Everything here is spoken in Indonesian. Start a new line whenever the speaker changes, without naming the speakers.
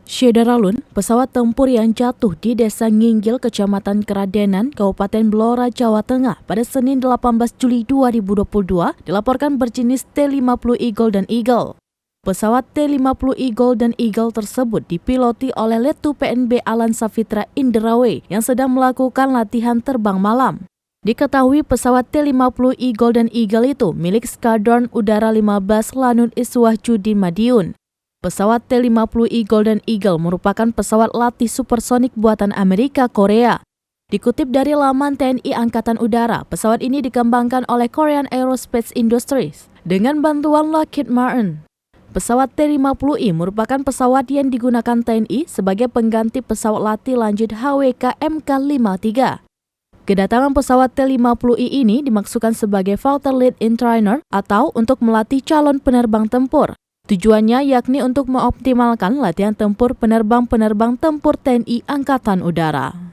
Syederalun, pesawat tempur yang jatuh di Desa Nginggil, Kecamatan Keradenan, Kabupaten Blora, Jawa Tengah pada Senin 18 Juli 2022 dilaporkan berjenis T-50 Eagle dan Eagle. Pesawat T-50 Eagle dan Eagle tersebut dipiloti oleh Letu PNB Alan Safitra Inderawe yang sedang melakukan latihan terbang malam. Diketahui pesawat T-50 Eagle dan Eagle itu milik Skadron Udara 15 Lanut Iswah Judin Madiun. Pesawat T-50 Eagle dan Eagle merupakan pesawat latih supersonik buatan Amerika Korea. Dikutip dari laman TNI Angkatan Udara, pesawat ini dikembangkan oleh Korean Aerospace Industries dengan bantuan Lockheed Martin. Pesawat T-50I merupakan pesawat yang digunakan TNI sebagai pengganti pesawat latih lanjut HWK Mk-53. Kedatangan pesawat T-50I ini dimaksudkan sebagai Fighter Lead in Trainer atau untuk melatih calon penerbang tempur. Tujuannya yakni untuk mengoptimalkan latihan tempur penerbang-penerbang tempur TNI Angkatan Udara.